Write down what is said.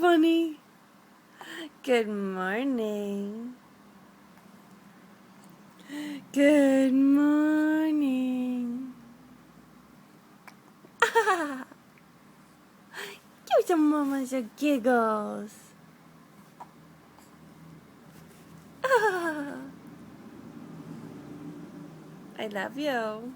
funny? Good morning. Good morning. Give some mamas a giggles. I love you.